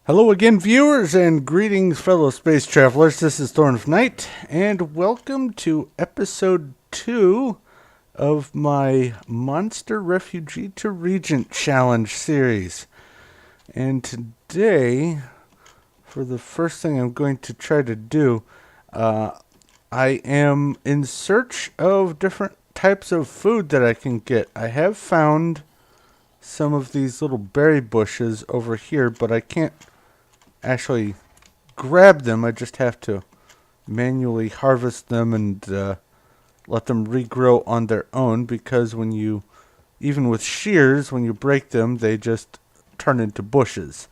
Hello again, viewers, and greetings, fellow space travelers. This is Thorn of Night, and welcome to episode 2 of my Monster Refugee to Regent challenge series. And today, for the first thing I'm going to try to do, I am in search of different types of food that I can get. I have found some of these little berry bushes over here, but I can't actually grab them. I just have to manually harvest them and let them regrow on their own, because even with shears, when you break them, they just turn into bushes.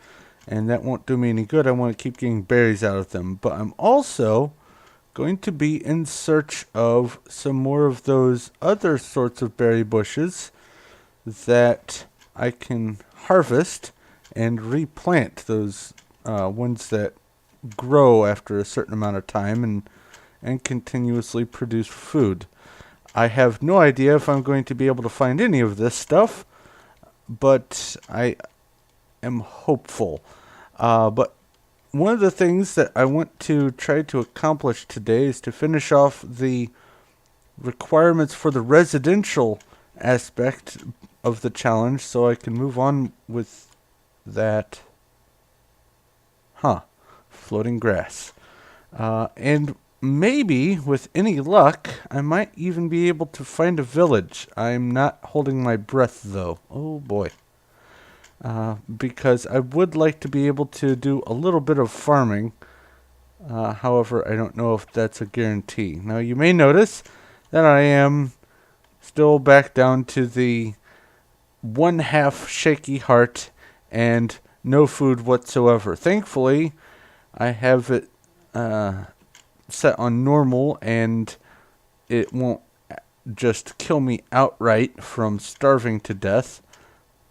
And that won't do me any good. I want to keep getting berries out of them. But I'm also going to be in search of some more of those other sorts of berry bushes that I can harvest and replant, those ones that grow after a certain amount of time and continuously produce food. I have no idea if I'm going to be able to find any of this stuff, but I am hopeful. But one of the things that I want to try to accomplish today is to finish off the requirements for the residential aspect of the challenge so I can move on with that. Floating grass. And maybe, with any luck, I might even be able to find a village. I'm not holding my breath, though. Oh, boy. Because I would like to be able to do a little bit of farming. However, I don't know if that's a guarantee. Now, you may notice that I am still back down to the 1/2 shaky heart and no food whatsoever. Thankfully, I have it set on normal, and it won't just kill me outright from starving to death.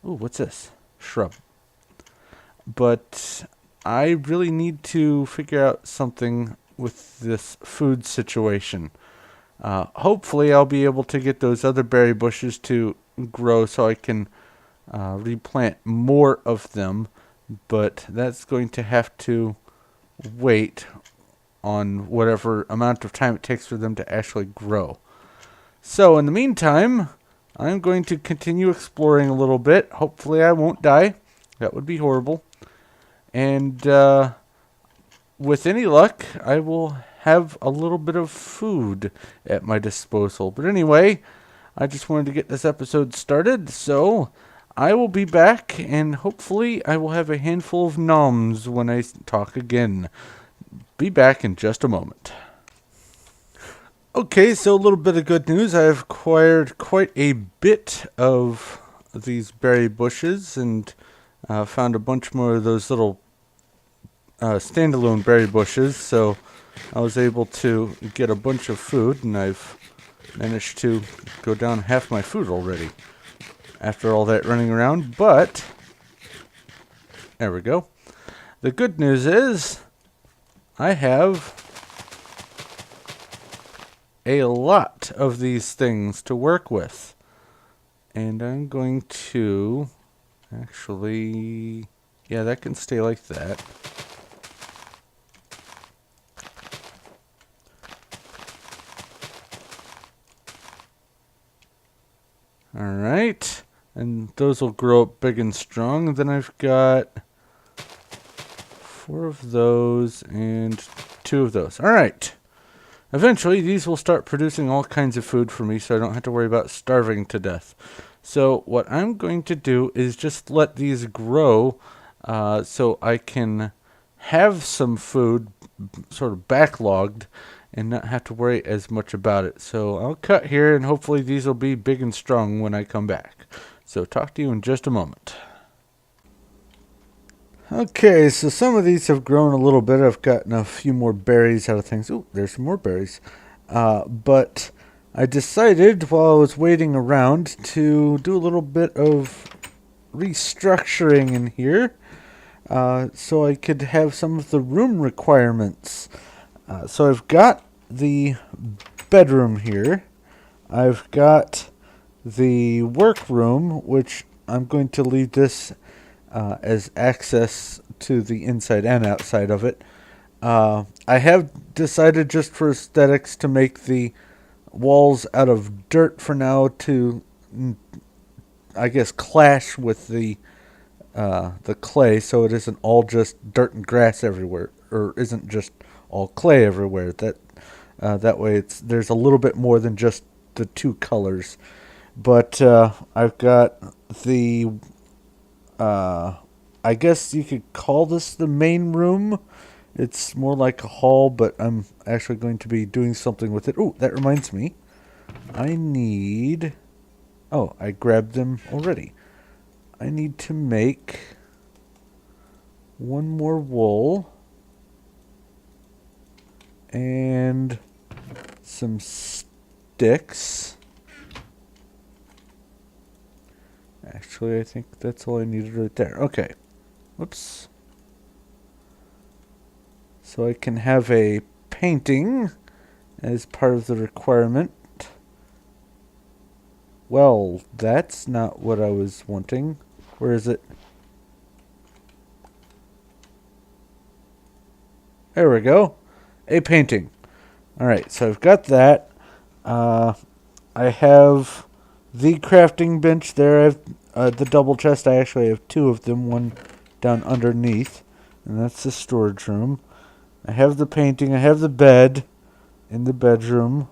Ooh, what's this? Shrub. But I really need to figure out something with this food situation. Hopefully, I'll be able to get those other berry bushes to grow so I can replant more of them, but that's going to have to wait on whatever amount of time it takes for them to actually grow. So in the meantime, I'm going to continue exploring a little bit. Hopefully I won't die. That would be horrible. And with any luck, I will have a little bit of food at my disposal. But anyway, I just wanted to get this episode started, so I will be back, and hopefully I will have a handful of noms when I talk again. Be back in just a moment. Okay, so a little bit of good news. I have acquired quite a bit of these berry bushes, and found a bunch more of those little standalone berry bushes, so I was able to get a bunch of food, and I've managed to go down half my food already after all that running around. But there we go. The good news is I have a lot of these things to work with, and I'm going to actually, yeah, that can stay like that. Alright, and those will grow up big and strong. And then I've got 4 of those and 2 of those. Alright. Eventually, these will start producing all kinds of food for me, so I don't have to worry about starving to death. So what I'm going to do is just let these grow so I can have some food sort of backlogged and not have to worry as much about it. So I'll cut here, and hopefully these will be big and strong when I come back. So talk to you in just a moment. Okay, so some of these have grown a little bit. I've gotten a few more berries out of things. Oh, there's some more berries. But I decided while I was waiting around to do a little bit of restructuring in here so I could have some of the room requirements. So I've got the bedroom here. I've got the workroom, which I'm going to leave this as access to the inside and outside of it. I have decided just for aesthetics to make the walls out of dirt for now to, I guess, clash with the clay, so it isn't all just dirt and grass everywhere, or isn't just all clay everywhere. That way there's a little bit more than just the two colors. But I've got the I guess you could call this the main room. It's more like a hall, but I'm actually going to be doing something with it. Oh, that reminds me. I need... Oh, I grabbed them already. I need to make one more wool and some sticks. Actually, I think that's all I needed right there. Okay. Whoops. So I can have a painting as part of the requirement. Well, that's not what I was wanting. Where is it? There we go. A painting. Alright, so I've got that. I have the crafting bench there. I have the double chest. I actually have two of them, one down underneath. And that's the storage room. I have the painting. I have the bed in the bedroom.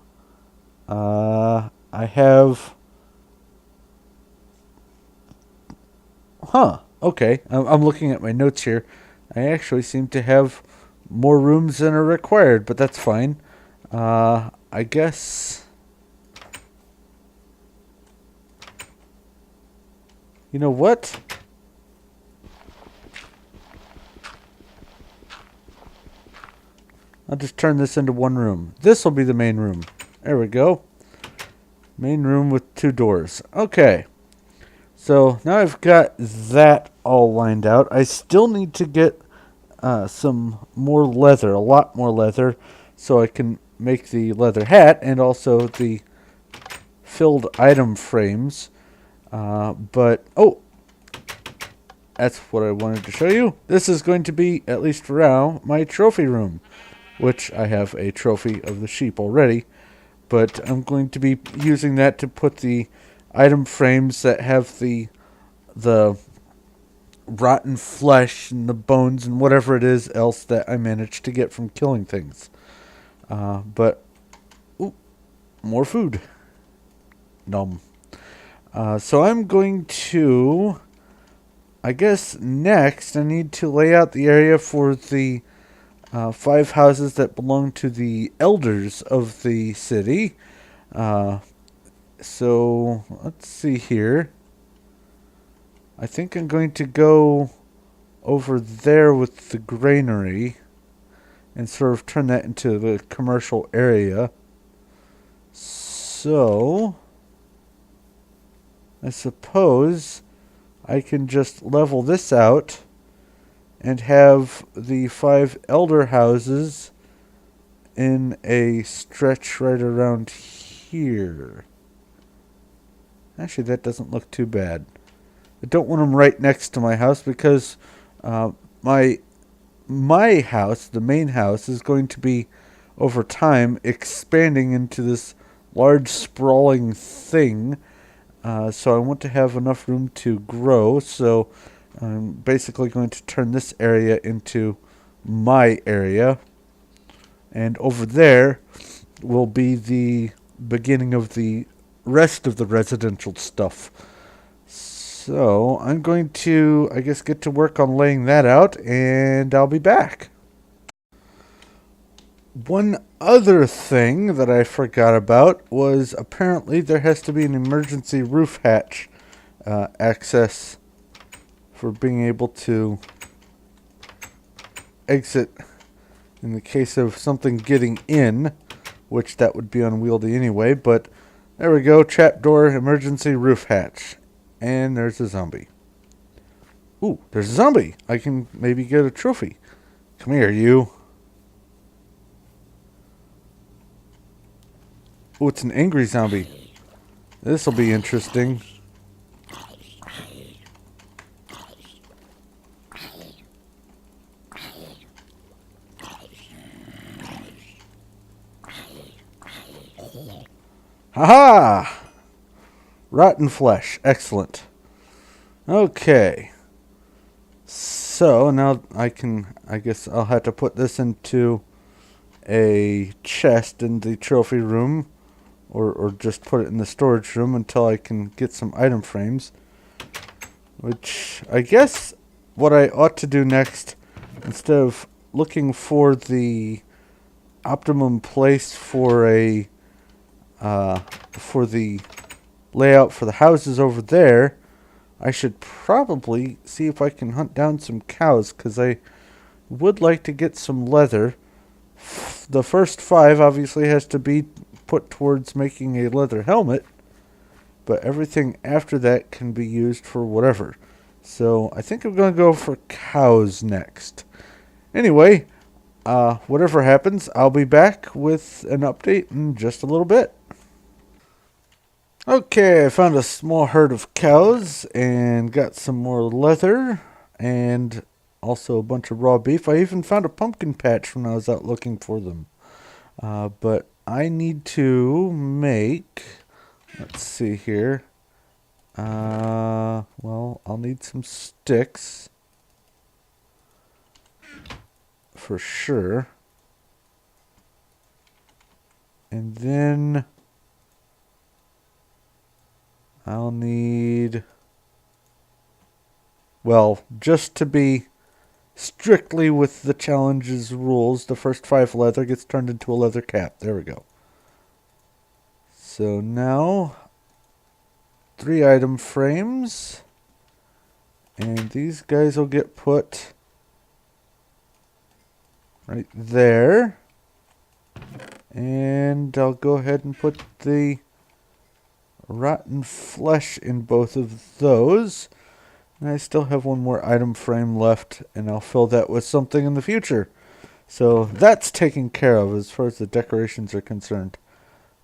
I have... Huh. Okay. I'm looking at my notes here. I actually seem to have more rooms than are required, but that's fine. I guess... You know what? I'll just turn this into one room. This will be the main room. There we go. Main room with two doors. Okay. So now I've got that all lined out. I still need to get some more leather, a lot more leather, so I can make the leather hat and also the filled item frames. But, oh, that's what I wanted to show you. This is going to be, at least for now, my trophy room, which I have a trophy of the sheep already. But I'm going to be using that to put the item frames that have the rotten flesh and the bones and whatever it is else that I managed to get from killing things. But, ooh, more food. Nom. So I'm going to, I guess next I need to lay out the area for the 5 houses that belong to the elders of the city. So let's see here. I think I'm going to go over there with the granary and sort of turn that into the commercial area. So I suppose I can just level this out and have the 5 elder houses in a stretch right around here. Actually, that doesn't look too bad. I don't want them right next to my house because my house, the main house, is going to be, over time, expanding into this large sprawling thing. So I want to have enough room to grow. So I'm basically going to turn this area into my area. And over there will be the beginning of the rest of the residential stuff. So I'm going to, I guess, get to work on laying that out, and I'll be back. One other thing that I forgot about was apparently there has to be an emergency roof hatch access for being able to exit in the case of something getting in, which that would be unwieldy anyway, but there we go, trapdoor emergency roof hatch. And there's a zombie. Ooh, there's a zombie. I can maybe get a trophy. Come here, you. Ooh, it's an angry zombie. This'll be interesting. Haha! Rotten flesh. Excellent. Okay. So now I guess I'll have to put this into a chest in the trophy room, or just put it in the storage room until I can get some item frames. Which I guess what I ought to do next, instead of looking for the optimum place for for the layout for the houses over there, I should probably see if I can hunt down some cows, because I would like to get some leather. The first 5 obviously has to be put towards making a leather helmet, but everything after that can be used for whatever. So I think I'm going to go for cows next. Anyway, whatever happens, I'll be back with an update in just a little bit. Okay, I found a small herd of cows and got some more leather and also a bunch of raw beef. I even found a pumpkin patch when I was out looking for them. But I need to make, let's see here. Well, I'll need some sticks for sure. And then I'll need, well, just to be strictly with the challenge's rules, the first 5 leather gets turned into a leather cap. There we go. So now 3 item frames, and these guys will get put right there. And I'll go ahead and put the rotten flesh in both of those. And I still have one more item frame left, and I'll fill that with something in the future. So that's taken care of as far as the decorations are concerned.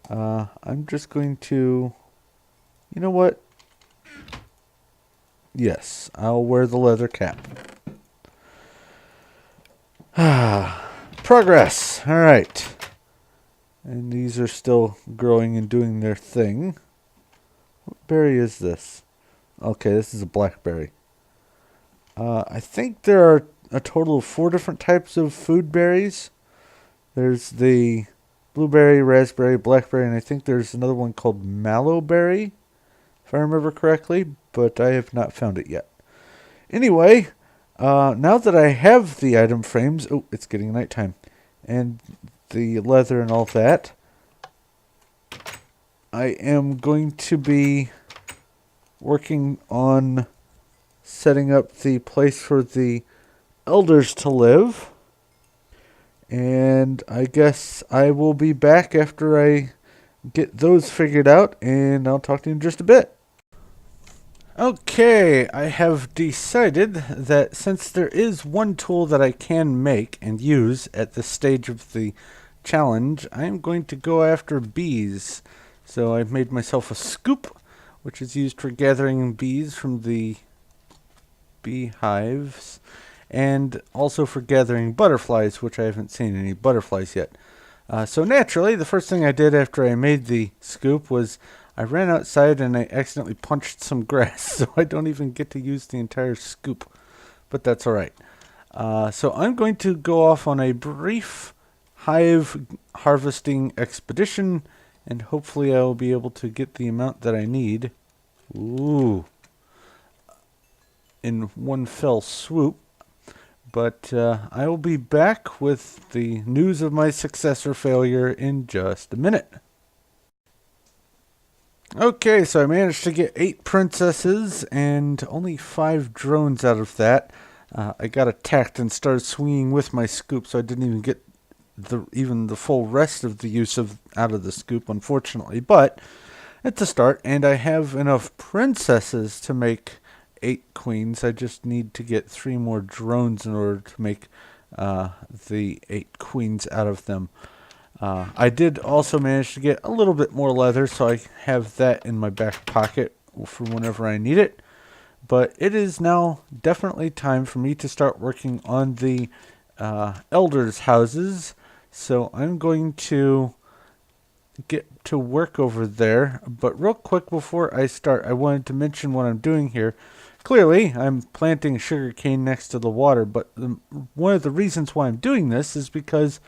I'm just going to, you know what? Yes, I'll wear the leather cap. Progress. All right. And these are still growing and doing their thing. What berry is this? Okay, this is a blackberry. I think there are a total of 4 different types of food berries. There's the blueberry, raspberry, blackberry, and I think there's another one called mallowberry, if I remember correctly, but I have not found it yet. Anyway, now that I have the item frames, oh, it's getting nighttime, and the leather and all that, I am going to be working on setting up the place for the elders to live. And I guess I will be back after I get those figured out, and I'll talk to you in just a bit. Okay, I have decided that since there is one tool that I can make and use at this stage of the challenge, I'm going to go after bees. So I've made myself a scoop, which is used for gathering bees from the beehives, and also for gathering butterflies, which I haven't seen any butterflies yet. So naturally, the first thing I did after I made the scoop was I ran outside and I accidentally punched some grass, so I don't even get to use the entire scoop, but that's alright. So I'm going to go off on a brief hive harvesting expedition, and hopefully I will be able to get the amount that I need. Ooh. In one fell swoop. But I will be back with the news of my success or failure in just a minute. Okay, so I managed to get 8 princesses and only 5 drones out of that. I got attacked and started swinging with my scoop, so I didn't even get even the full rest of the use out of the scoop, unfortunately. But it's a start, and I have enough princesses to make 8 queens. I just need to get 3 more drones in order to make the 8 queens out of them. I did also manage to get a little bit more leather, so I have that in my back pocket for whenever I need it. But it is now definitely time for me to start working on the elders' houses. So I'm going to get to work over there. But real quick before I start, I wanted to mention what I'm doing here. Clearly, I'm planting sugarcane next to the water, but one of the reasons why I'm doing this is because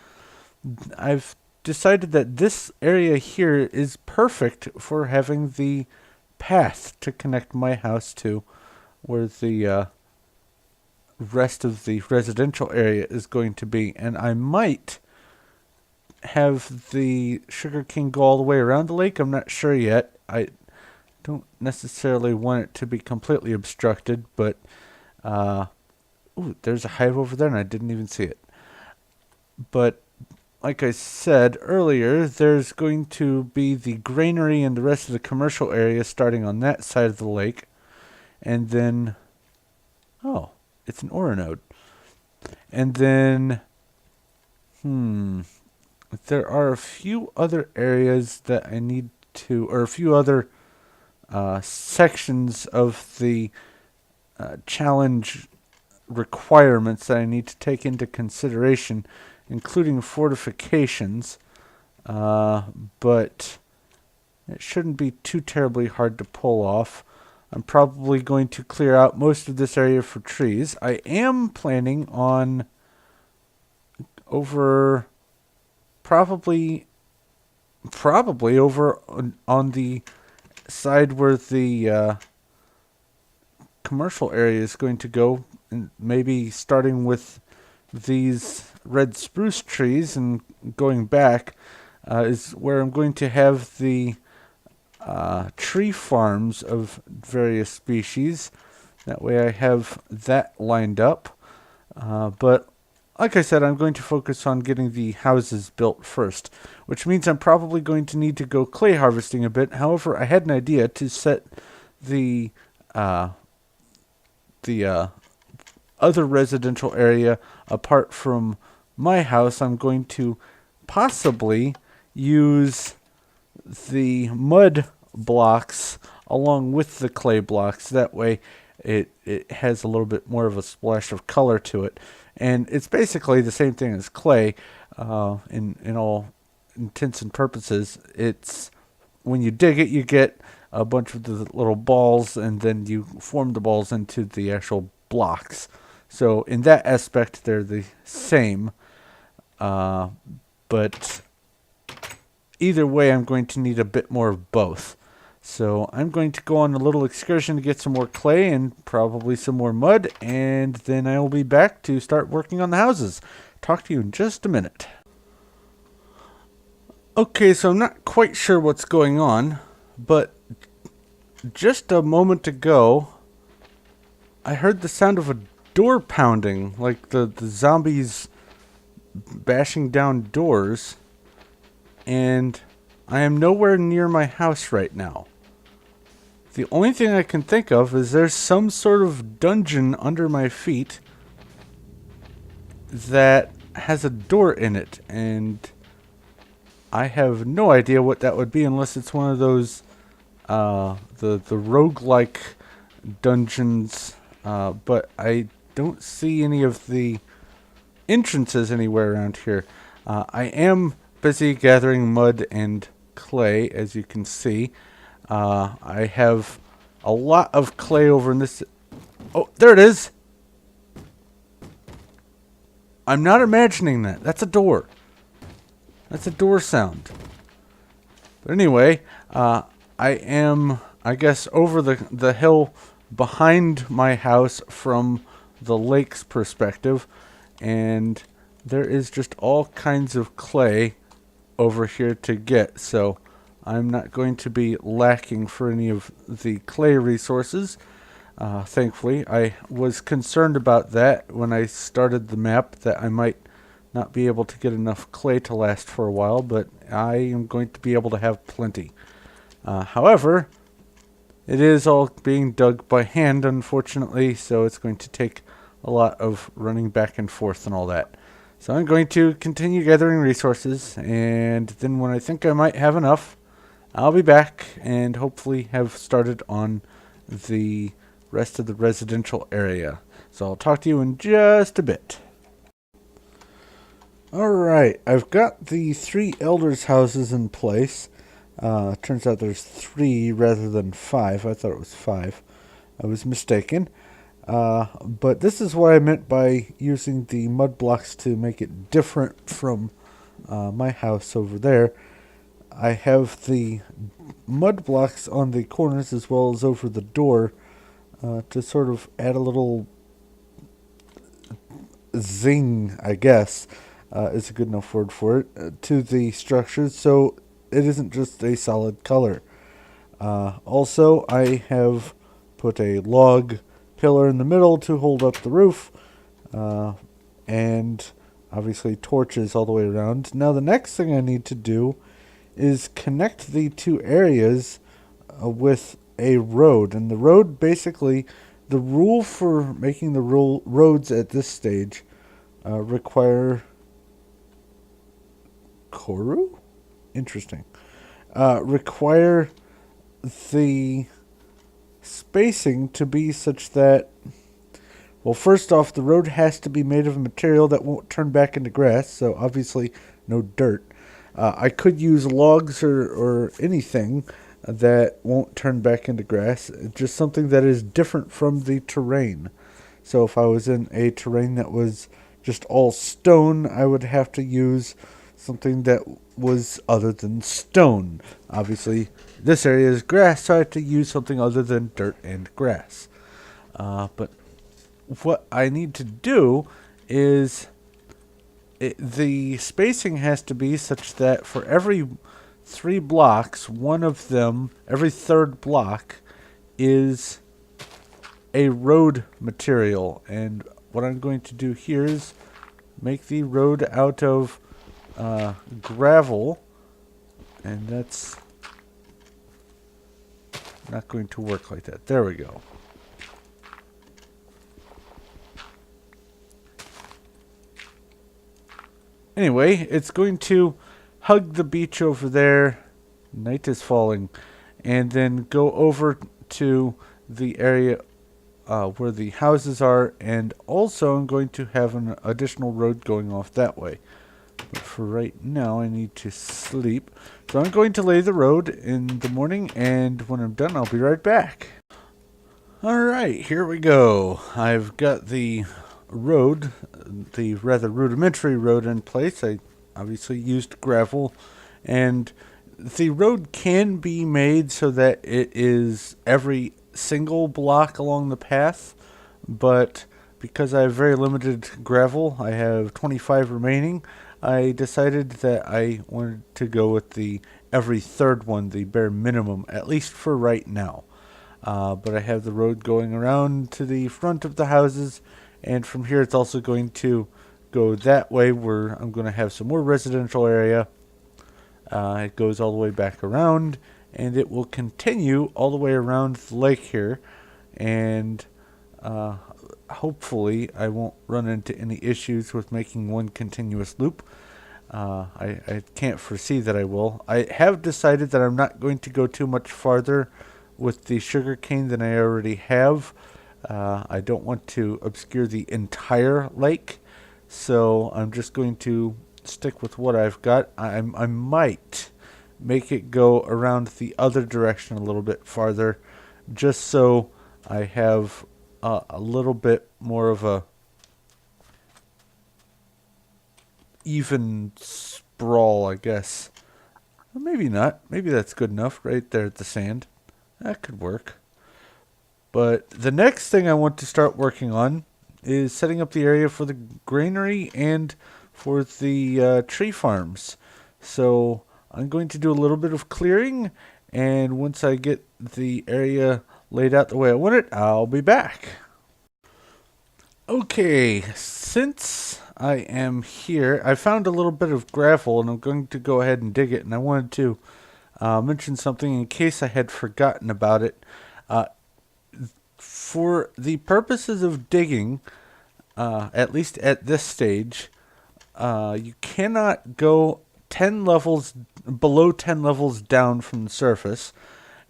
I've decided that this area here is perfect for having the path to connect my house to where the rest of the residential area is going to be. And I might have the sugarcane go all the way around the lake. I'm not sure yet. I don't necessarily want it to be completely obstructed, but ooh, there's a hive over there and I didn't even see it. But like I said earlier, there's going to be the granary and the rest of the commercial area starting on that side of the lake. And then, oh, it's an ore node. And then, there are a few other areas that I need to, or a few other sections of the challenge requirements that I need to take into consideration, including fortifications, but it shouldn't be too terribly hard to pull off. I'm probably going to clear out most of this area for trees. I am planning on over probably over on the side where the commercial area is going to go, and maybe starting with these red spruce trees and going back is where I'm going to have the tree farms of various species. That way I have that lined up. But like I said, I'm going to focus on getting the houses built first, which means I'm probably going to need to go clay harvesting a bit. However, I had an idea to set the other residential area apart from my house. I'm going to possibly use the mud blocks along with the clay blocks. That way it has a little bit more of a splash of color to it. And it's basically the same thing as clay in all intents and purposes. It's when you dig it, you get a bunch of the little balls, and then you form the balls into the actual blocks. So in that aspect, they're the same. But either way, I'm going to need a bit more of both. So I'm going to go on a little excursion to get some more clay and probably some more mud, and then I will be back to start working on the houses. Talk to you in just a minute. Okay, so I'm not quite sure what's going on, but just a moment ago, I heard the sound of a door pounding, like the zombies bashing down doors, and I am nowhere near my house right now. The only thing I can think of is there's some sort of dungeon under my feet that has a door in it, and I have no idea what that would be unless it's one of those the roguelike dungeons, but I don't see any of the entrances anywhere around here. I am busy gathering mud and clay, as you can see. I have a lot of clay over in this. Oh, there it is. I'm not imagining that. That's a door. That's a door sound. But anyway, I am, I guess, over the hill behind my house from the lake's perspective, and there is just all kinds of clay over here to get, so I'm not going to be lacking for any of the clay resources. Thankfully, I was concerned about that when I started the map, that I might not be able to get enough clay to last for a while, but I am going to be able to have plenty. However, it is all being dug by hand, unfortunately, so it's going to take a lot of running back and forth and all that. So I'm going to continue gathering resources, and then when I think I might have enough, I'll be back and hopefully have started on the rest of the residential area. So I'll talk to you in just a bit. Alright, I've got the 3 elders' houses in place. Turns out there's 3 rather than 5. I thought it was 5. I was mistaken. But this is what I meant by using the mud blocks to make it different from my house over there. I have the mud blocks on the corners as well as over the door to sort of add a little zing, I guess, is a good enough word for it, to the structures so it isn't just a solid color. Also, I have put a log pillar in the middle to hold up the roof, and obviously torches all the way around. Now, the next thing I need to do is connect the 2 areas with a road. And the road, basically, the rule for making the roads at this stage require Koru? Interesting. Require the spacing to be such that, well, first off, the road has to be made of a material that won't turn back into grass, so obviously no dirt. I could use logs or anything that won't turn back into grass, just something that is different from the terrain. So if I was in a terrain that was just all stone, I would have to use something that was other than stone. Obviously, this area is grass, so I have to use something other than dirt and grass. But what I need to do is the spacing has to be such that for every 3 blocks, one of them, every third block, is a road material. And what I'm going to do here is make the road out of gravel, and that's not going to work like that. There we go. Anyway, it's going to hug the beach over there. Night is falling. And then go over to the area where the houses are. And also I'm going to have an additional road going off that way. But for right now, I need to sleep. So I'm going to lay the road in the morning. And when I'm done, I'll be right back. Alright, here we go. I've got the road, the rather rudimentary road in place. I obviously used gravel, and the road can be made so that it is every single block along the path, but because I have very limited gravel, I have 25 remaining, I decided that I wanted to go with the every third one, the bare minimum, at least for right now. But I have the road going around to the front of the houses, and from here it's also going to go that way where I'm going to have some more residential area. It goes all the way back around, and it will continue all the way around the lake here, and hopefully I won't run into any issues with making one continuous loop. I can't foresee that I will. I have decided that I'm not going to go too much farther with the sugarcane than I already have. I don't want to obscure the entire lake, so I'm just going to stick with what I've got. I might make it go around the other direction a little bit farther, just so I have a little bit more of a even sprawl, I guess. Well, maybe not. Maybe that's good enough right there at the sand. That could work. But the next thing I want to start working on is setting up the area for the granary and for the tree farms. So I'm going to do a little bit of clearing, and once I get the area laid out the way I want it, I'll be back. Okay, since I am here, I found a little bit of gravel, and I'm going to go ahead and dig it, and I wanted to mention something in case I had forgotten about it. For the purposes of digging, at least at this stage, you cannot go 10 levels below 10 levels down from the surface.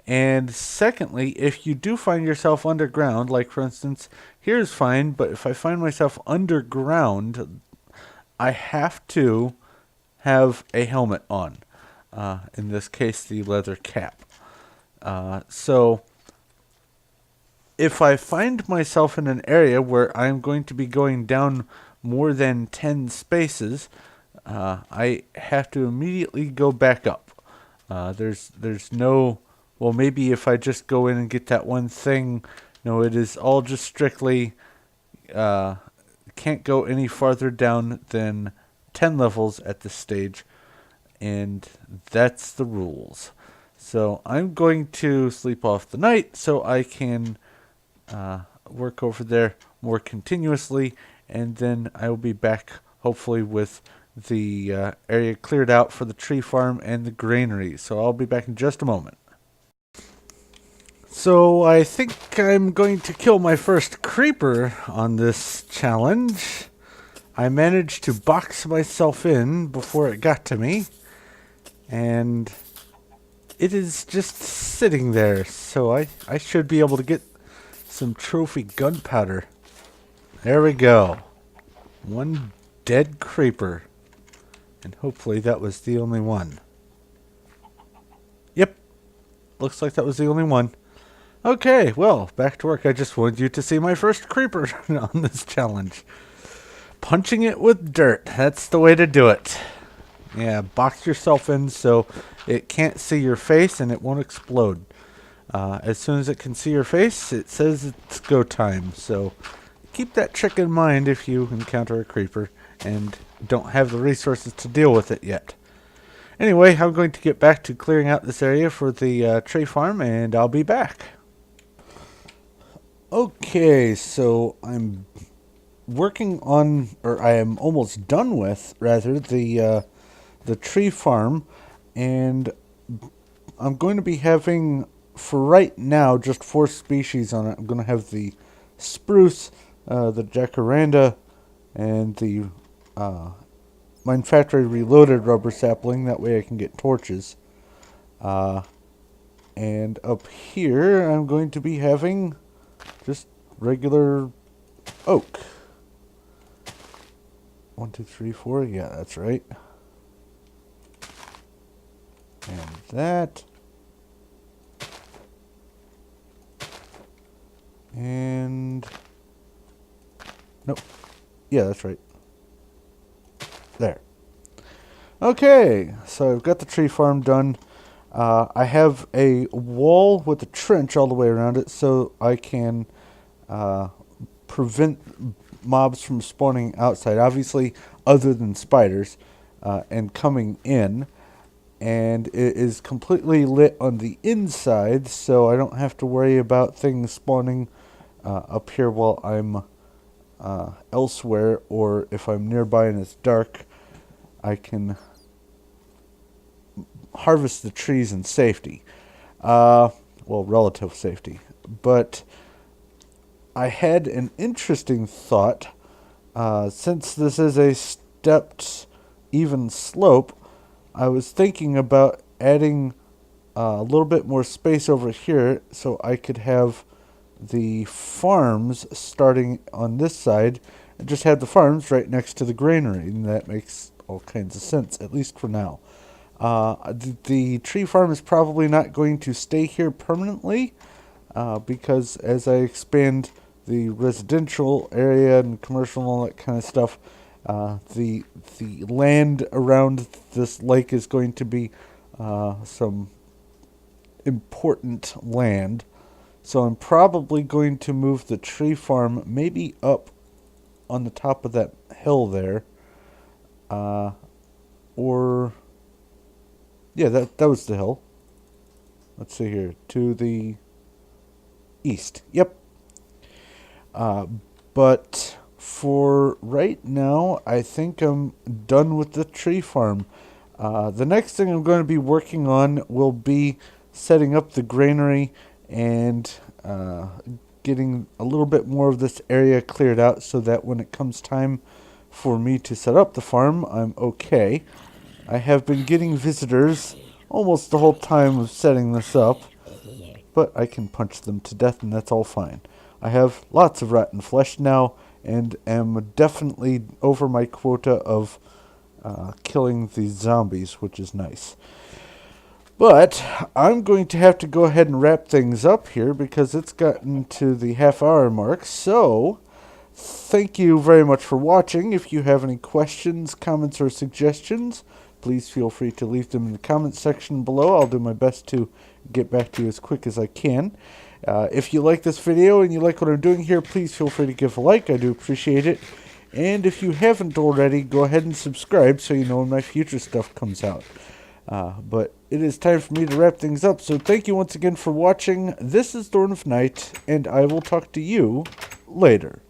And secondly, if you do find yourself underground, like for instance, here's fine, but if I find myself underground, I have to have a helmet on. In this case, the leather cap. So if I find myself in an area where I'm going to be going down more than 10 spaces, I have to immediately go back up. There's no, well, maybe if I just go in and get that one thing, no, it is all just strictly, can't go any farther down than 10 levels at this stage, and that's the rules. So I'm going to sleep off the night so I can work over there more continuously, and then I will be back hopefully with the area cleared out for the tree farm and the granary. So I'll be back in just a moment. So I think I'm going to kill my first creeper on this challenge. I managed to box myself in before it got to me, and it is just sitting there, so I should be able to get some trophy gunpowder. There we go. One dead creeper. And hopefully that was the only one. Yep. Looks like that was the only one. Okay, well, back to work. I just wanted you to see my first creeper on this challenge. Punching it with dirt. That's the way to do it. Yeah, box yourself in so it can't see your face and it won't explode. As soon as it can see your face, it says it's go time. So keep that trick in mind if you encounter a creeper and don't have the resources to deal with it yet. Anyway, I'm going to get back to clearing out this area for the tree farm, and I'll be back. Okay, so I'm working on, or I am almost done with, rather, the tree farm, and I'm going to be having, for right now, just 4 species on it. I'm going to have the spruce, the jacaranda, and the Mine Factory Reloaded rubber sapling. That way I can get torches. And up here, I'm going to be having just regular oak. 1, 2, 3, 4. Yeah, that's right. And that. And nope. Yeah, that's right. There. Okay, so I've got the tree farm done. I have a wall with a trench all the way around it so I can prevent mobs from spawning outside, obviously other than spiders, and coming in. And it is completely lit on the inside, so I don't have to worry about things spawning up here while I'm elsewhere, or if I'm nearby and it's dark, I can harvest the trees in safety. Well, relative safety. But I had an interesting thought. Since this is a stepped, even slope, I was thinking about adding a little bit more space over here so I could have the farms starting on this side and just have the farms right next to the granary, and that makes all kinds of sense, at least for now. The tree farm is probably not going to stay here permanently because as I expand the residential area and commercial and all that kind of stuff, the land around this lake is going to be some important land. So I'm probably going to move the tree farm maybe up on the top of that hill there. Or yeah, that was the hill. Let's see here. To the east. Yep. But for right now, I think I'm done with the tree farm. The next thing I'm going to be working on will be setting up the granary and getting a little bit more of this area cleared out so that when it comes time for me to set up the farm, I'm okay. I have been getting visitors almost the whole time of setting this up, but I can punch them to death and that's all fine. I have lots of rotten flesh now, and am definitely over my quota of killing these zombies, which is nice. But I'm going to have to go ahead and wrap things up here because it's gotten to the half-hour mark. So, thank you very much for watching. If you have any questions, comments, or suggestions, please feel free to leave them in the comments section below. I'll do my best to get back to you as quick as I can. If you like this video and you like what I'm doing here, please feel free to give a like. I do appreciate it. And if you haven't already, go ahead and subscribe so you know when my future stuff comes out. But it is time for me to wrap things up, so thank you once again for watching. This is Thorn of Night, and I will talk to you later.